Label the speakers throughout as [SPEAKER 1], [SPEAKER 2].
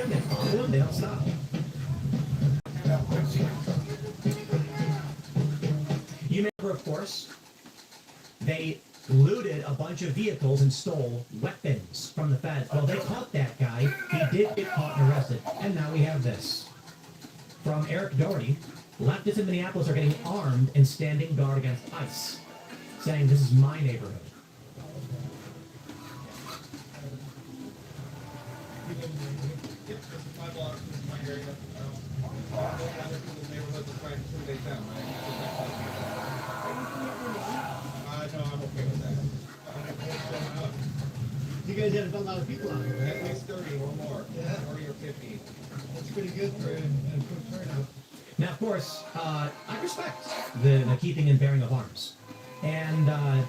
[SPEAKER 1] him, they follow him, they don't stop. You remember, of course, they looted a bunch of vehicles and stole weapons from the feds. Well, they caught that guy. He did get caught and arrested. And now we have this. From Eric Doherty, leftists in Minneapolis are getting armed and standing guard against ICE, saying this is my neighborhood.
[SPEAKER 2] You guys had a lot of people out here.
[SPEAKER 3] At least 30 or more.
[SPEAKER 2] Yeah.
[SPEAKER 3] 40 or 50.
[SPEAKER 2] That's pretty good for a quick turnout.
[SPEAKER 1] Now, of course, I respect the keeping and bearing of arms. And I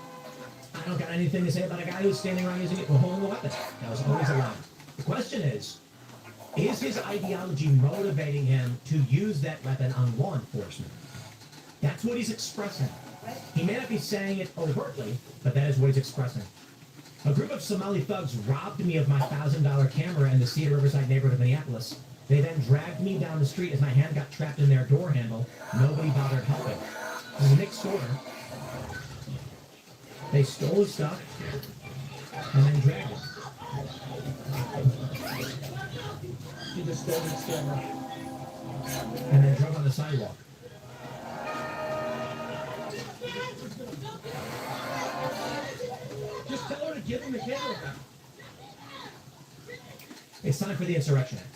[SPEAKER 1] don't got anything to say about a guy who's standing around using it for holding a weapon. That was always allowed. The question is his ideology motivating him to use that weapon on law enforcement? That's what he's expressing. He may not be saying it overtly, but that is what he's expressing. A group of Somali thugs robbed me of my $1,000 camera in the Cedar Riverside neighborhood of Minneapolis. They then dragged me down the street as my hand got trapped in their door handle. Nobody bothered helping. This is Nick Sorter. They stole his stuff and then dragged him.
[SPEAKER 2] He just stole his camera.
[SPEAKER 1] And then drove on the sidewalk.
[SPEAKER 2] Just tell her to give him the camera back.
[SPEAKER 1] It's time for the Insurrection Act.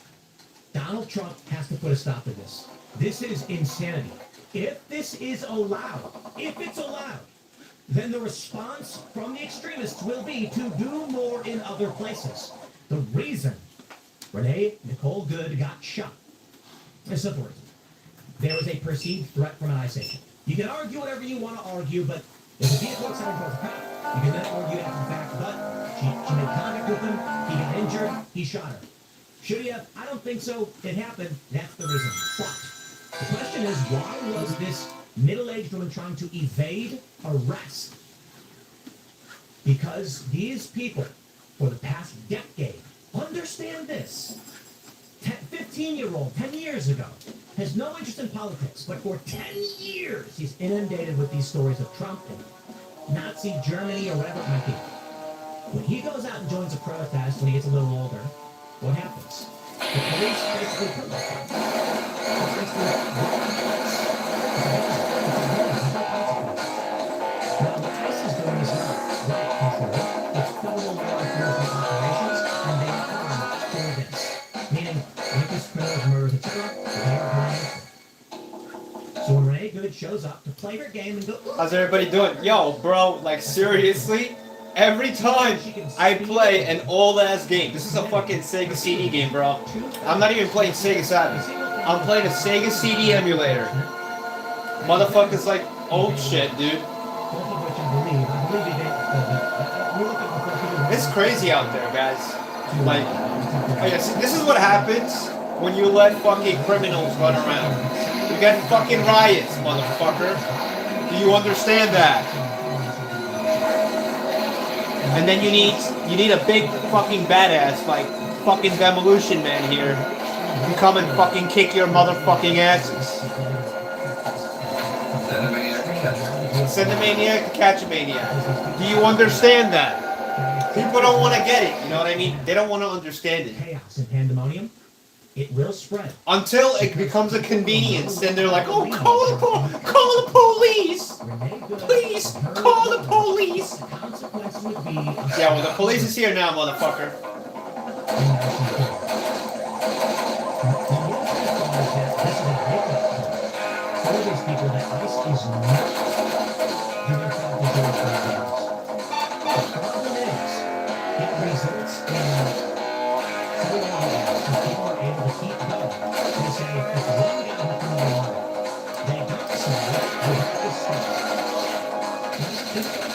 [SPEAKER 1] Donald Trump has to put a stop to this. This is insanity. If this is allowed, if it's allowed, then the response from the extremists will be to do more in other places. The reason Renee Nicole Good got shot is simple reason. There was a perceived threat from an ICE agent. You can argue whatever you want to argue, but if the vehicle accident was a cop, you can then argue after the fact, but she made contact with him, he got injured, he shot her. Should he have? I don't think so. It happened. That's the reason. But the question is, why was this middle-aged woman trying to evade arrest? Because these people, for the past decade, understand this. 15-year-old, 10 years ago, has no interest in politics, but for 10 years, he's inundated with these stories of Trump and Nazi Germany or whatever it might be. When he goes out and joins a protest when he gets a little older, what happens? The police basically kill that guy. It's basically now, what ICE is doing is not right control. It's federal law enforcement operations, and they are armed for this. Meaning, rapists, criminals, murderers, etc., they are armed. So when Renee Good shows up to play her game and go,
[SPEAKER 4] how's everybody doing? Yo, bro, like seriously? Every time I play an old-ass game, this is a fucking Sega CD game, bro. I'm not even playing Sega Saturn. I'm playing a Sega CD emulator. Motherfucker's like, old shit, dude. It's crazy out there, guys. Like, oh yeah, see, this is what happens when you let fucking criminals run around. You get fucking riots, motherfucker. Do you understand that? And then you need a big fucking badass like fucking Demolition Man here to come and fucking kick your motherfucking asses. Send a maniac to catch a maniac. Do you understand that? People don't want to get it, you know what I mean? They don't want to understand it.
[SPEAKER 1] Chaos and pandemonium, it will spread.
[SPEAKER 4] Until it becomes a convenience, then they're like, oh, call the police! Please, call the police! Yeah, well, the police is here now, motherfucker.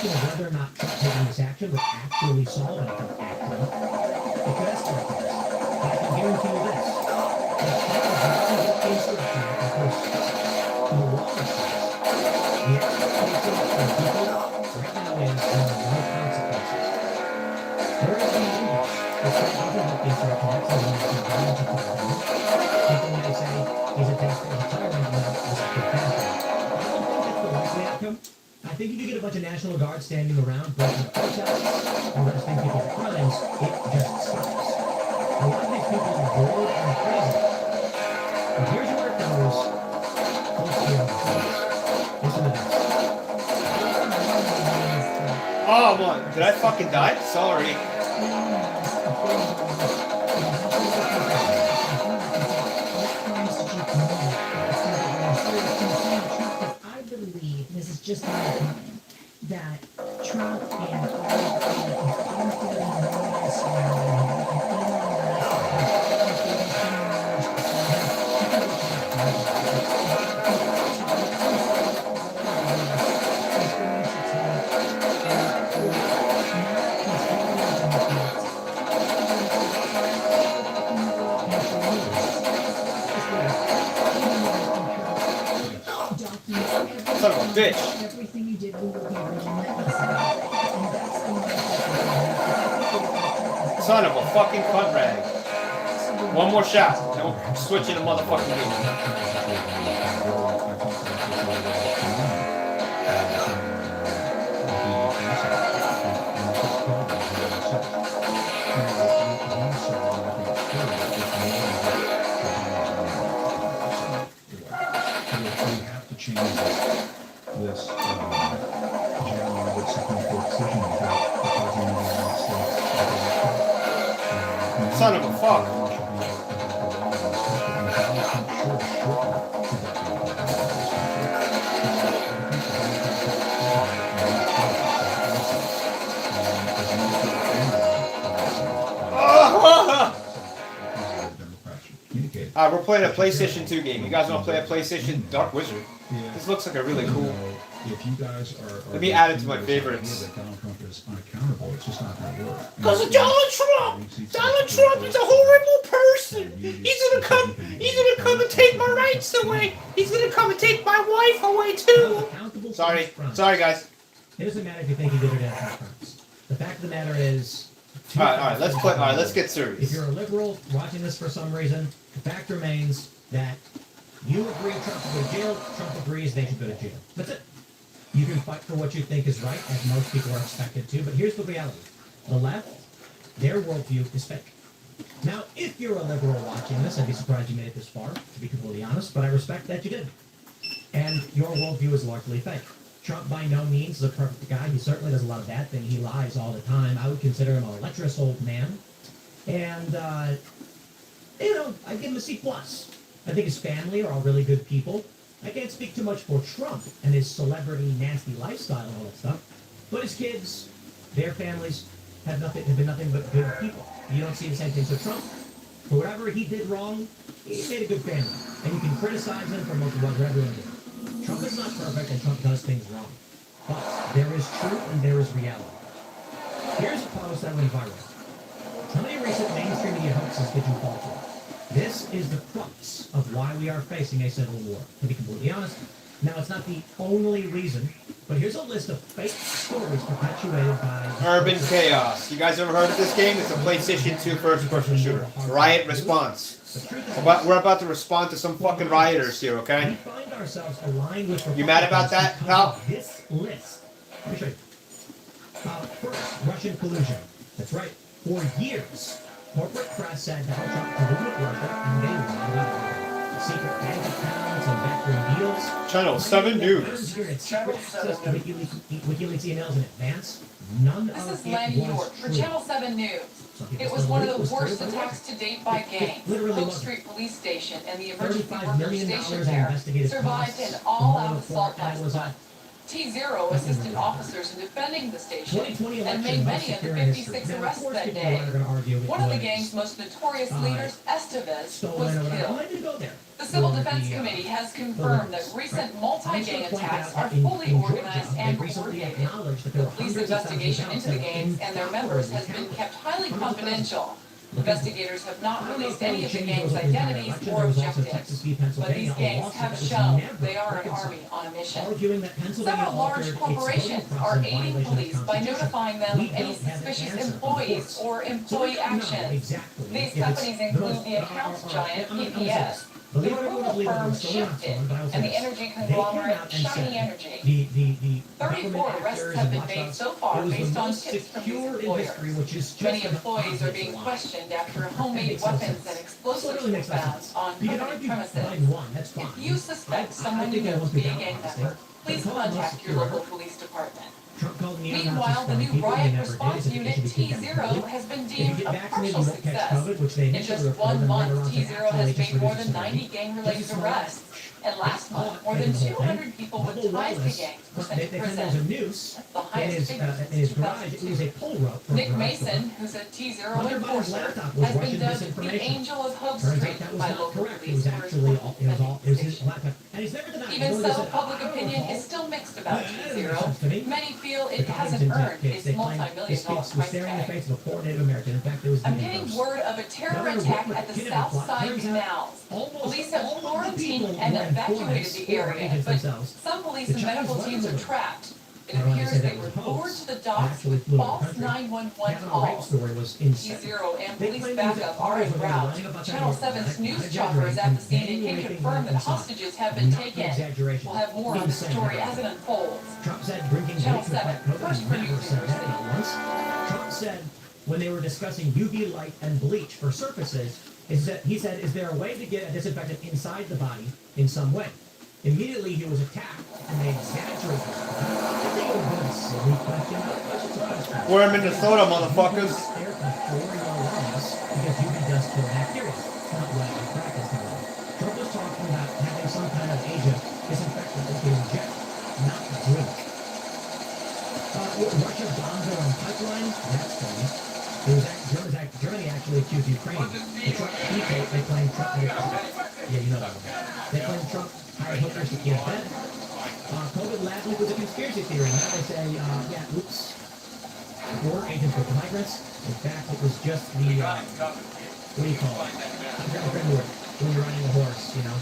[SPEAKER 1] Whether or not Trump taking this action would actually solve anything action, it could escalate things. But I can guarantee you this. If Trump does not get the insurrection act enforced in the lawlessness, the expectation for people right now is no consequences. There is the numbers. It's not the insurrection act says he has no violence or violence. People may say he's a test as a tyrant, and this is good faster. I don't think that's the likely outcome. I think if you get a bunch of National Guards standing around breaking protests and arresting people for crimes, it just stops. A lot of these people are bored and crazy. But here's where it goes. Let's see how this goes. Listen to this.
[SPEAKER 4] Oh, what? Did I fucking die? Sorry.
[SPEAKER 5] I believe, this is just my opinion, that Trump and all of the unfairly noise surrounding him and
[SPEAKER 4] Son of a bitch.
[SPEAKER 5] everything you did, we will be relentless about it. And that's the mindset.
[SPEAKER 4] Son of a fucking cunt rag. One more shot. Then we'll switch in a motherfucking game.
[SPEAKER 6] We have to change this January with Supreme Court decision that the President of the United States
[SPEAKER 4] Son of a fuck. We're playing a PlayStation 2 game. You guys want to play a PlayStation Dark Wizard? This looks like a really cool.
[SPEAKER 6] If you guys are
[SPEAKER 4] Let me add it to my favorites.
[SPEAKER 6] Donald Trump is unaccountable. It's just not going to work.
[SPEAKER 4] Because of Donald Trump! Donald Trump is a horrible person! He's gonna come and take my rights away! He's gonna come and take my wife away too! Sorry guys.
[SPEAKER 1] It doesn't matter if you think he did or didn't commit crimes. The fact of the matter is...
[SPEAKER 4] Alright, let's get serious.
[SPEAKER 1] If you're a liberal watching this for some reason, the fact remains that you agree Trump should go to jail, Trump agrees they should go to jail. That's it. You can fight for what you think is right, as most people are expected to, but here's the reality. The left, their worldview is fake. Now, if you're a liberal watching this, I'd be surprised you made it this far, to be completely honest, but I respect that you did. And your worldview is largely fake. Trump by no means is a perfect guy. He certainly does a lot of bad things. He lies all the time. I would consider him a lecherous old man. And, I'd give him a C+. I think his family are all really good people. I can't speak too much for Trump and his celebrity, nasty lifestyle and all that stuff. But his kids, their families, have been nothing but good people. You don't see the same thing. So Trump, for whatever he did wrong, he made a good family. And you can criticize him for whatever everyone did. Trump is not perfect and Trump does things wrong. But there is truth and there is reality. Here's a post that went viral. How many recent mainstream media hoaxes did you fall for? This is the crux of why we are facing a civil war, to be completely honest. Now, it's not the only reason, but here's a list of fake stories perpetuated by...
[SPEAKER 4] Urban Chaos. You guys ever heard of this game? It's a PlayStation 2 first-person shooter. Riot Response. We're about to respond to some fucking rioters here, okay?
[SPEAKER 1] We find ourselves aligned with...
[SPEAKER 4] You mad about that, pal?
[SPEAKER 1] This list... Let me show you. First, Russian collusion. That's right. For years, corporate press said Donald Trump colluded with Russia, and they lied about it. Secret bank accounts and backroom deals.
[SPEAKER 4] Channel 7 News.
[SPEAKER 1] Secret access to WikiLeaks emails in advance. None
[SPEAKER 7] This
[SPEAKER 1] of
[SPEAKER 7] is
[SPEAKER 1] it
[SPEAKER 7] Lanny
[SPEAKER 1] was
[SPEAKER 7] York for
[SPEAKER 1] true.
[SPEAKER 7] Channel 7 News.
[SPEAKER 1] Some people
[SPEAKER 7] It was
[SPEAKER 1] still
[SPEAKER 7] one
[SPEAKER 1] believe
[SPEAKER 7] of
[SPEAKER 1] it
[SPEAKER 7] the
[SPEAKER 1] was
[SPEAKER 7] worst
[SPEAKER 1] true, but
[SPEAKER 7] attacks to date by gangs.
[SPEAKER 1] literally
[SPEAKER 7] Hope
[SPEAKER 1] wasn't.
[SPEAKER 7] Street Police Station and the emergency
[SPEAKER 1] $35
[SPEAKER 7] workers
[SPEAKER 1] million
[SPEAKER 7] stationed
[SPEAKER 1] in
[SPEAKER 7] there
[SPEAKER 1] investigative
[SPEAKER 7] survived
[SPEAKER 1] costs.
[SPEAKER 7] an all-out
[SPEAKER 1] The
[SPEAKER 7] assault
[SPEAKER 1] report
[SPEAKER 7] last
[SPEAKER 1] was
[SPEAKER 7] month. T-Zero assisted officers in defending the station
[SPEAKER 1] 2020
[SPEAKER 7] and
[SPEAKER 1] election,
[SPEAKER 7] made
[SPEAKER 1] most
[SPEAKER 7] many of the
[SPEAKER 1] secure in
[SPEAKER 7] 56
[SPEAKER 1] history. Now, of
[SPEAKER 7] arrests
[SPEAKER 1] course,
[SPEAKER 7] that
[SPEAKER 1] people
[SPEAKER 7] day.
[SPEAKER 1] are going to argue it
[SPEAKER 7] One of the
[SPEAKER 1] was
[SPEAKER 7] gang's most notorious leaders, Estevez,
[SPEAKER 1] stolen
[SPEAKER 7] was
[SPEAKER 1] or whatever.
[SPEAKER 7] killed.
[SPEAKER 1] I didn't go there.
[SPEAKER 7] The Civil
[SPEAKER 1] For
[SPEAKER 7] Defense
[SPEAKER 1] the,
[SPEAKER 7] Committee has confirmed that recent multi-gang
[SPEAKER 1] I should point
[SPEAKER 7] attacks
[SPEAKER 1] out
[SPEAKER 7] are
[SPEAKER 1] that in
[SPEAKER 7] fully
[SPEAKER 1] Georgia,
[SPEAKER 7] organized
[SPEAKER 1] they
[SPEAKER 7] and
[SPEAKER 1] recently
[SPEAKER 7] coordinated.
[SPEAKER 1] acknowledged that
[SPEAKER 7] The
[SPEAKER 1] there were
[SPEAKER 7] police
[SPEAKER 1] hundreds of thousands
[SPEAKER 7] investigation
[SPEAKER 1] of
[SPEAKER 7] into the
[SPEAKER 1] thousands
[SPEAKER 7] gangs and their members has been
[SPEAKER 1] counted.
[SPEAKER 7] kept highly
[SPEAKER 1] Hundreds of thousands.
[SPEAKER 7] confidential. Investigators have not
[SPEAKER 1] I don't know
[SPEAKER 7] released
[SPEAKER 1] if
[SPEAKER 7] any
[SPEAKER 1] they
[SPEAKER 7] of the
[SPEAKER 1] changed
[SPEAKER 7] gangs'
[SPEAKER 1] those in the
[SPEAKER 7] identities
[SPEAKER 1] election.
[SPEAKER 7] or
[SPEAKER 1] There was also
[SPEAKER 7] objectives,
[SPEAKER 1] Texas v.
[SPEAKER 7] but
[SPEAKER 1] Pennsylvania,
[SPEAKER 7] these
[SPEAKER 1] a
[SPEAKER 7] gangs
[SPEAKER 1] lawsuit
[SPEAKER 7] have
[SPEAKER 1] that was
[SPEAKER 7] shown
[SPEAKER 1] never
[SPEAKER 7] they are an
[SPEAKER 1] reconciled,
[SPEAKER 7] army on a mission.
[SPEAKER 1] arguing that Pennsylvania
[SPEAKER 7] Several large
[SPEAKER 1] altered its
[SPEAKER 7] corporations
[SPEAKER 1] voting
[SPEAKER 7] are
[SPEAKER 1] process in
[SPEAKER 7] aiding
[SPEAKER 1] violation of
[SPEAKER 7] police
[SPEAKER 1] the
[SPEAKER 7] by
[SPEAKER 1] Constitution.
[SPEAKER 7] notifying them
[SPEAKER 1] We
[SPEAKER 7] of any
[SPEAKER 1] don't have an
[SPEAKER 7] suspicious
[SPEAKER 1] answer from the
[SPEAKER 7] employees
[SPEAKER 1] courts.
[SPEAKER 7] or
[SPEAKER 1] So we
[SPEAKER 7] employee
[SPEAKER 1] don't know
[SPEAKER 7] actions.
[SPEAKER 1] exactly
[SPEAKER 7] These
[SPEAKER 1] if it's
[SPEAKER 7] companies
[SPEAKER 1] the
[SPEAKER 7] include
[SPEAKER 1] most-
[SPEAKER 7] the accounts giant
[SPEAKER 1] I'm gonna say
[SPEAKER 7] PPS,
[SPEAKER 1] this.
[SPEAKER 7] the
[SPEAKER 1] Believe it or
[SPEAKER 7] approval
[SPEAKER 1] not, believe it or
[SPEAKER 7] firm
[SPEAKER 1] not, so we're not
[SPEAKER 7] Shifted,
[SPEAKER 1] sold, but I will say
[SPEAKER 7] and the
[SPEAKER 1] this.
[SPEAKER 7] energy
[SPEAKER 1] They came
[SPEAKER 7] conglomerate
[SPEAKER 1] out and
[SPEAKER 7] Shiny
[SPEAKER 1] said
[SPEAKER 7] Energy.
[SPEAKER 1] the
[SPEAKER 7] 34
[SPEAKER 1] government
[SPEAKER 7] arrests
[SPEAKER 1] actors
[SPEAKER 7] have
[SPEAKER 1] and
[SPEAKER 7] been made
[SPEAKER 1] watchdogs,
[SPEAKER 7] so far
[SPEAKER 1] it was
[SPEAKER 7] based
[SPEAKER 1] the
[SPEAKER 7] on
[SPEAKER 1] most
[SPEAKER 7] tips from these
[SPEAKER 1] secure
[SPEAKER 7] employers.
[SPEAKER 1] industry, which is just
[SPEAKER 7] Many
[SPEAKER 1] an
[SPEAKER 7] employees are
[SPEAKER 1] obvious
[SPEAKER 7] being
[SPEAKER 1] lie.
[SPEAKER 7] questioned after
[SPEAKER 1] That
[SPEAKER 7] homemade
[SPEAKER 1] makes no
[SPEAKER 7] weapons
[SPEAKER 1] sense.
[SPEAKER 7] and
[SPEAKER 1] Totally
[SPEAKER 7] explosives were
[SPEAKER 1] makes no
[SPEAKER 7] found
[SPEAKER 1] sense.
[SPEAKER 7] on
[SPEAKER 1] You can
[SPEAKER 7] company
[SPEAKER 1] argue
[SPEAKER 7] premises.
[SPEAKER 1] Biden won, that's fine.
[SPEAKER 7] If you suspect someone
[SPEAKER 1] think
[SPEAKER 7] you
[SPEAKER 1] I
[SPEAKER 7] know
[SPEAKER 1] won't
[SPEAKER 7] to be a
[SPEAKER 1] doubt
[SPEAKER 7] gang
[SPEAKER 1] honesty.
[SPEAKER 7] member, please
[SPEAKER 1] But call it most
[SPEAKER 7] contact your
[SPEAKER 1] secure.
[SPEAKER 7] local police department.
[SPEAKER 1] Trump called neo-Nazis
[SPEAKER 7] Meanwhile, the
[SPEAKER 1] fine
[SPEAKER 7] new
[SPEAKER 1] people, they
[SPEAKER 7] riot
[SPEAKER 1] never did.
[SPEAKER 7] response
[SPEAKER 1] He said that they
[SPEAKER 7] unit
[SPEAKER 1] should be kicked out
[SPEAKER 7] T0
[SPEAKER 1] completely.
[SPEAKER 7] has been
[SPEAKER 1] If you
[SPEAKER 7] deemed
[SPEAKER 1] get
[SPEAKER 7] a
[SPEAKER 1] vaccinated,
[SPEAKER 7] partial
[SPEAKER 1] you won't catch
[SPEAKER 7] success.
[SPEAKER 1] COVID, which they
[SPEAKER 7] In
[SPEAKER 1] initially
[SPEAKER 7] just
[SPEAKER 1] reported,
[SPEAKER 7] 1
[SPEAKER 1] and later
[SPEAKER 7] month,
[SPEAKER 1] on said,
[SPEAKER 7] T0
[SPEAKER 1] actually,
[SPEAKER 7] has
[SPEAKER 1] they just
[SPEAKER 7] made more
[SPEAKER 1] reduced
[SPEAKER 7] than
[SPEAKER 1] severity.
[SPEAKER 7] 90 gang-related
[SPEAKER 1] Just a small-
[SPEAKER 7] arrests. And last month, more
[SPEAKER 1] Taking
[SPEAKER 7] than
[SPEAKER 1] the whole thing.
[SPEAKER 7] 200 people with
[SPEAKER 1] Bubba
[SPEAKER 7] ties to
[SPEAKER 1] Wallace,
[SPEAKER 7] gangs were
[SPEAKER 1] they
[SPEAKER 7] sent to
[SPEAKER 1] found there was a
[SPEAKER 7] prison.
[SPEAKER 1] noose
[SPEAKER 7] That's the
[SPEAKER 1] in
[SPEAKER 7] highest figure
[SPEAKER 1] in his
[SPEAKER 7] since
[SPEAKER 1] garage. It was
[SPEAKER 7] 2002.
[SPEAKER 1] a pull rope for a
[SPEAKER 7] Nick
[SPEAKER 1] garage
[SPEAKER 7] Mason,
[SPEAKER 1] door.
[SPEAKER 7] who's a T0
[SPEAKER 1] Hunter Biden's
[SPEAKER 7] enforcer,
[SPEAKER 1] laptop was
[SPEAKER 7] has been
[SPEAKER 1] Russian
[SPEAKER 7] dubbed the
[SPEAKER 1] disinformation.
[SPEAKER 7] Angel of Hope
[SPEAKER 1] Turns
[SPEAKER 7] Street
[SPEAKER 1] out that was
[SPEAKER 7] by
[SPEAKER 1] not
[SPEAKER 7] local
[SPEAKER 1] correct. It
[SPEAKER 7] police
[SPEAKER 1] was
[SPEAKER 7] for his
[SPEAKER 1] actually
[SPEAKER 7] work
[SPEAKER 1] all, it was his
[SPEAKER 7] investigation.
[SPEAKER 1] laptop. And he's never denied it.
[SPEAKER 7] Even
[SPEAKER 1] He literally
[SPEAKER 7] so,
[SPEAKER 1] said,
[SPEAKER 7] public
[SPEAKER 1] "I don't
[SPEAKER 7] opinion
[SPEAKER 1] recall."
[SPEAKER 7] is still mixed about
[SPEAKER 1] That doesn't make
[SPEAKER 7] T0.
[SPEAKER 1] sense to me.
[SPEAKER 7] Many feel
[SPEAKER 1] The
[SPEAKER 7] it hasn't
[SPEAKER 1] Covington
[SPEAKER 7] earned
[SPEAKER 1] case,
[SPEAKER 7] its
[SPEAKER 1] they claim
[SPEAKER 7] multi-million
[SPEAKER 1] this
[SPEAKER 7] dollar
[SPEAKER 1] case was
[SPEAKER 7] price
[SPEAKER 1] staring in the
[SPEAKER 7] tag.
[SPEAKER 1] face of a poor Native American. In fact, it was the
[SPEAKER 7] I'm getting
[SPEAKER 1] inverse.
[SPEAKER 7] word of a terror
[SPEAKER 1] Governor
[SPEAKER 7] attack
[SPEAKER 1] Whitmer
[SPEAKER 7] at the
[SPEAKER 1] Kennedy
[SPEAKER 7] South
[SPEAKER 1] plot.
[SPEAKER 7] Side
[SPEAKER 1] Turns out
[SPEAKER 7] canals.
[SPEAKER 1] almost
[SPEAKER 7] Police have
[SPEAKER 1] all of the
[SPEAKER 7] quarantined
[SPEAKER 1] people
[SPEAKER 7] and
[SPEAKER 1] were
[SPEAKER 7] evacuated
[SPEAKER 1] informants
[SPEAKER 7] the
[SPEAKER 1] or
[SPEAKER 7] area,
[SPEAKER 1] agents
[SPEAKER 7] but
[SPEAKER 1] themselves.
[SPEAKER 7] some police
[SPEAKER 1] The
[SPEAKER 7] and
[SPEAKER 1] Chinese
[SPEAKER 7] medical teams are
[SPEAKER 1] weapons
[SPEAKER 7] trapped. It
[SPEAKER 1] I don't wanna
[SPEAKER 7] appears
[SPEAKER 1] say that
[SPEAKER 7] they
[SPEAKER 1] was
[SPEAKER 7] were
[SPEAKER 1] a
[SPEAKER 7] lured
[SPEAKER 1] hoax.
[SPEAKER 7] to the
[SPEAKER 1] It
[SPEAKER 7] docks
[SPEAKER 1] actually
[SPEAKER 7] with
[SPEAKER 1] flew the
[SPEAKER 7] false
[SPEAKER 1] country.
[SPEAKER 7] 911
[SPEAKER 1] Kavanaugh rape
[SPEAKER 7] calls.
[SPEAKER 1] story was insane.
[SPEAKER 7] T0 and
[SPEAKER 1] They
[SPEAKER 7] police
[SPEAKER 1] claim he was
[SPEAKER 7] backup
[SPEAKER 1] at
[SPEAKER 7] are
[SPEAKER 1] parties
[SPEAKER 7] en
[SPEAKER 1] where they were
[SPEAKER 7] route.
[SPEAKER 1] lying about
[SPEAKER 7] Channel
[SPEAKER 1] that
[SPEAKER 7] 7's
[SPEAKER 1] not
[SPEAKER 7] news
[SPEAKER 1] exaggerating,
[SPEAKER 7] chopper is at the scene and
[SPEAKER 1] and
[SPEAKER 7] can
[SPEAKER 1] raping
[SPEAKER 7] confirm that
[SPEAKER 1] women inside.
[SPEAKER 7] hostages have been
[SPEAKER 1] Not an
[SPEAKER 7] taken.
[SPEAKER 1] exaggeration.
[SPEAKER 7] We'll have more on this
[SPEAKER 1] Insane.
[SPEAKER 7] story as it unfolds.
[SPEAKER 1] Trump said drinking
[SPEAKER 7] Channel
[SPEAKER 1] bleach would
[SPEAKER 7] 7,
[SPEAKER 1] fight COVID.
[SPEAKER 7] first
[SPEAKER 1] He
[SPEAKER 7] for
[SPEAKER 1] never
[SPEAKER 7] News
[SPEAKER 1] said that,
[SPEAKER 7] University.
[SPEAKER 1] not once. Trump said when they were discussing UV light and bleach for surfaces, he said, is there a way to get a disinfectant inside the body in some way? Immediately he was attacked and they exaggerated. I think it would have been a silly question. It's just a question.
[SPEAKER 4] We're in Minnesota, motherfuckers.
[SPEAKER 1] Air from 4 your lungs because UV does kill bacteria. It's not what in practice, however. Trump was talking about having some kind of agent disinfectant that they inject, not drink. Russia bombs their own pipeline. That's funny. Germany actually accused Ukraine. The Trump people, they claim Trump. Yeah, you know that one. They claim Trump hired hookers to kill Fed. COVID last week was a conspiracy theory. Now they say, yeah, oops. Border agents were migrants. In fact, it was just the, what do you call it? When you're riding a horse, you know.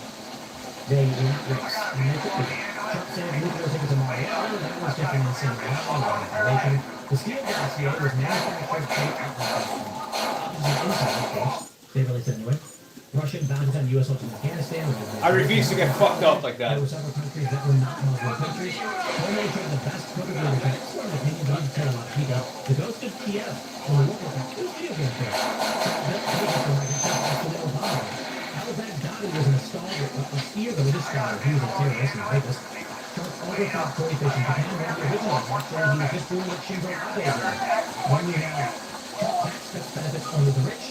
[SPEAKER 1] They're not race. And they took it. Trump said nuclear tickets are Mariano. That was just an insane violation. The steel gas here was manufactured inside, of course. They really said anyway. Russian bounties on U.S. hopes in Afghanistan.
[SPEAKER 4] I refuse to get fucked up like that.
[SPEAKER 1] There were several countries that were not Muslim countries. Normally showed the best COVID leadership. It's not an opinion, but you tell a lot of people. The ghost of Kiev on the World Cup. It was video game there. Al-Baghdadi was an installer, a spear that was a scholar. He was a terrorist and rapist. Trump overthought Tory fish in Japan. One of the originals. Actually, he was just doing what Shinzo Abe did. When we have Trump tax cuts benefits only the rich,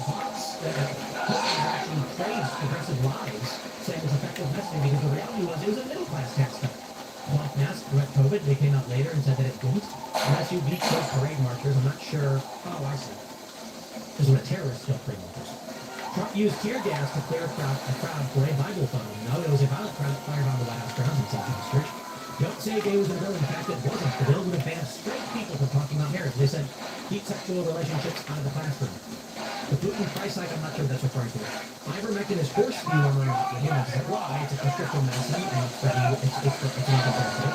[SPEAKER 1] bots actually praised progressive lies, saying it's effective messaging because the reality was it was a middle-class tax cut. Cloth mask, threat COVID, they came out later and said that it didn't. Unless you beat those parade marchers, I'm not sure. Oh, I see. This is when a terrorist killed parade marchers. Trump used tear gas to clear a crowd for a Bible thumping. No, it was a violent crowd that fired on the White House grounds in St. Peter's Church. Don't say gay was in the bill. In fact, it wasn't. The bill would have banned straight people from talking about marriage. They said, keep sexual relationships out of the classroom. The Putin price hike, I'm not sure that's referring to. Ivermectin is horse dewormer in humans. It's like, why? It's a prescription medicine, and it's an anti-parasitic.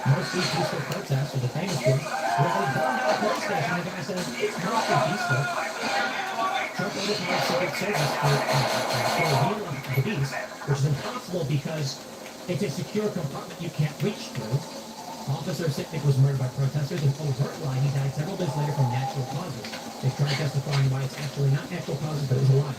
[SPEAKER 1] Most of these peaceful protests are the famous ones where they burned down a police station. The guy says, it's mostly peaceful. Trump overpowered Secret Service for reveal of the beast, which is impossible because it's a secure compartment you can't reach through. Officer Sicknick was murdered by protesters. An overt lie. He died several days later from natural causes. They tried justifying why it's actually not natural causes, but it was a lie.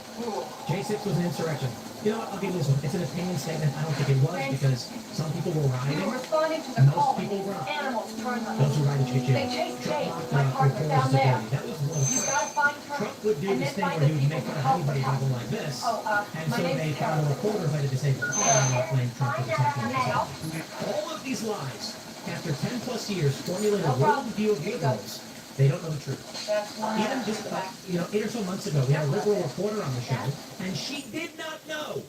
[SPEAKER 1] J6 was an insurrection. You know what? I'll give you this one. It's an opinion statement. I don't think it was because some people were rioting.
[SPEAKER 8] We were responding to the
[SPEAKER 1] Most
[SPEAKER 8] call.
[SPEAKER 1] people were not.
[SPEAKER 8] Animals turned on
[SPEAKER 1] Those who
[SPEAKER 8] us.
[SPEAKER 1] rioted should jail.
[SPEAKER 8] They chased
[SPEAKER 1] Trump
[SPEAKER 8] Jay,
[SPEAKER 1] locked
[SPEAKER 8] my
[SPEAKER 1] up
[SPEAKER 8] partner,
[SPEAKER 1] reporters
[SPEAKER 8] down
[SPEAKER 1] to
[SPEAKER 8] there.
[SPEAKER 1] That was one of
[SPEAKER 8] You
[SPEAKER 1] the
[SPEAKER 8] gotta find her
[SPEAKER 1] Trump would do
[SPEAKER 8] and
[SPEAKER 1] this
[SPEAKER 8] then
[SPEAKER 1] thing
[SPEAKER 8] find
[SPEAKER 1] where
[SPEAKER 8] the
[SPEAKER 1] he would make
[SPEAKER 8] people
[SPEAKER 1] fun
[SPEAKER 8] who
[SPEAKER 1] of
[SPEAKER 8] helped
[SPEAKER 1] anybody
[SPEAKER 8] her.
[SPEAKER 1] people like this. And
[SPEAKER 8] My
[SPEAKER 1] so
[SPEAKER 8] name's
[SPEAKER 1] they found a
[SPEAKER 8] Carol.
[SPEAKER 1] reporter who had to disable him and blame Trump for
[SPEAKER 8] Find her
[SPEAKER 1] attacking
[SPEAKER 8] now.
[SPEAKER 1] himself. All of these lies, after 10 plus years, formulated a
[SPEAKER 8] No problem.
[SPEAKER 1] worldview of
[SPEAKER 8] Here you go.
[SPEAKER 1] liberals. They don't know the truth.
[SPEAKER 8] That's one.
[SPEAKER 1] Even just 8 or so months ago, we had a liberal reporter on the show, and she did not know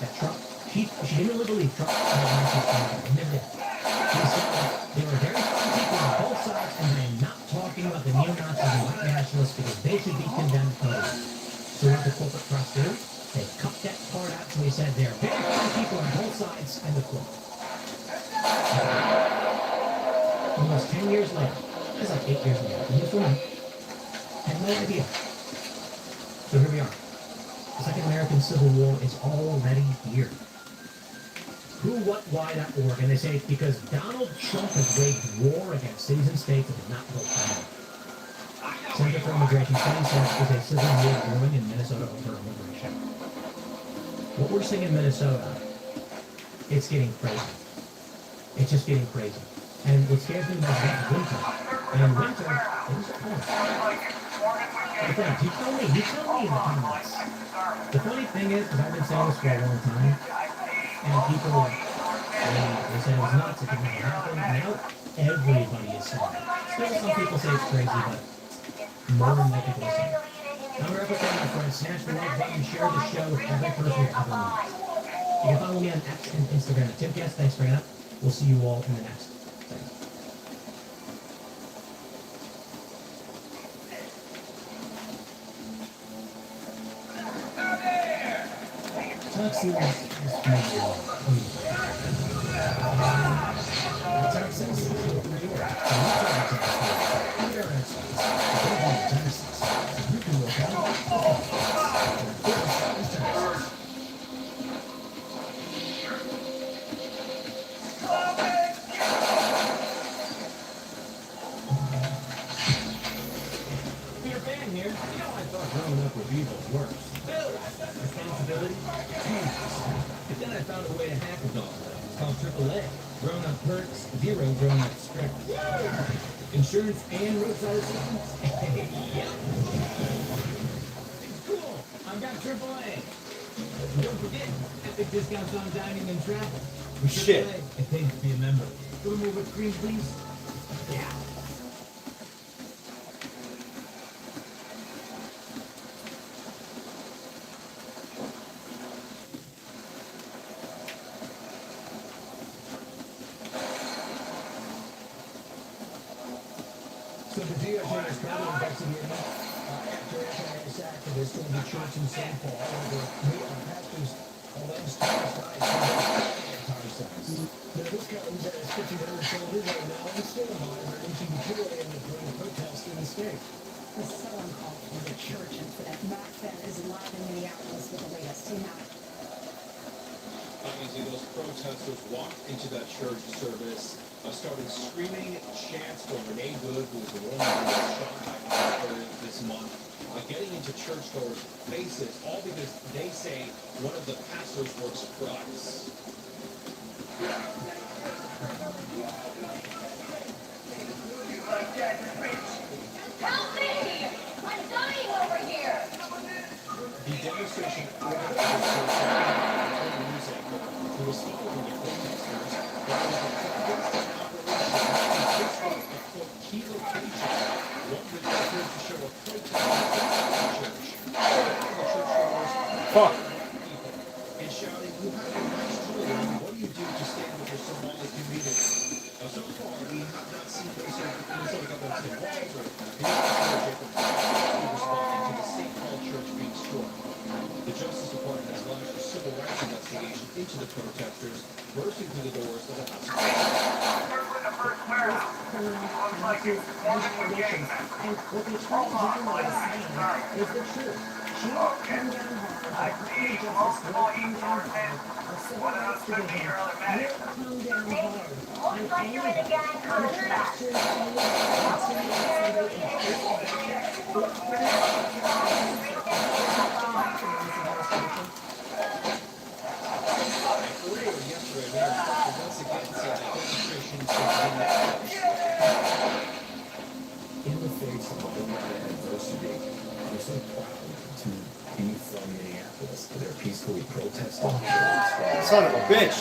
[SPEAKER 1] that Trump, she didn't really believe Trump had a license to vote. Never did. She said there were very strong people on both sides, and I am not talking about the neo-Nazis and white nationalists because they they should be condemned totally. So what did the corporate trust do? They cut that part out, so they said there are very few people on both sides and the quote. Almost 10 years later, that's like 8 years ago, and this woman had no idea. So here we are. The Second American Civil War is already here. Who, what, why.org, and they say it's because Donald Trump has waged war against cities and states that did not vote for him. Center for Immigration Studies says there's a civil war brewing in Minnesota over immigration. What we're seeing in Minnesota, it's getting crazy. It's just getting crazy. And what scares me most is winter. And winter is cold. My friend, you tell me in the comments. The funny thing is, because I've been saying this for a long time, and people, they said it was nuts, it could never happen. Now everybody is saying it. Still, some people say it's crazy, but more and more people are saying it. I'm going to represent my friends. Smash the like button, share the show with every person you ever meet. You can follow me on X and Instagram at TimCast. Thanks for hanging out. We'll see you all in the next. Thanks.
[SPEAKER 2] Texas is Texas is New York. You can look
[SPEAKER 1] Peter Pan here. You know, I thought growing up with evil was worse. Responsibility? But then I found a way to hack a dog. It's called AAA. Grown-up perks, zero grown-up stress. Insurance and roadside assistance? Yep. It's cool. I've got AAA. And don't forget, epic discounts on dining and travel. With
[SPEAKER 4] Shit.
[SPEAKER 1] AAA, it pays to be a member. A little more whipped cream, please? Yeah.
[SPEAKER 2] So the DOJ is currently investigating after anti-ICE activists in the church in St. Paul over pastors alleged to provide anti-sex. Now this comes as 1,500 soldiers are now on standby ready to deploy in the growing protest in the state.
[SPEAKER 8] This is so uncalled for the church and for that Matt Fenn is live in Minneapolis with the latest. See now.
[SPEAKER 3] Obviously, those protesters walked into that church service, started screaming chants for Renee Good, who was the woman who was shot back earlier this month, getting into churchgoers' faces, all because they say one of the pastors works for ICE.
[SPEAKER 9] Help me! I'm dying over here!
[SPEAKER 3] The demonstration organized music who was following the protesters, but there was a key location, one that appeared to show a protest against the church.
[SPEAKER 4] Fuck.
[SPEAKER 3] And shouting, "You have a nice children, what do you do to stand with your Somali community?" So far, we have not seen Minnesota Governor Tim Walz or Jacob responding to the St. Paul church being stormed. The Justice Department has launched a civil rights investigation into the protesters bursting through the doors of the House of
[SPEAKER 5] Allegations. And what they try to do is saying is the truth. She will come down hard. The Department of Justice will come down hard. Our Civil Rights Division will come down hard. On anyone who tries to
[SPEAKER 6] In the face of all that adversity, I'm so proud to be from Minneapolis. They're peacefully protesting.
[SPEAKER 4] Son of a bitch.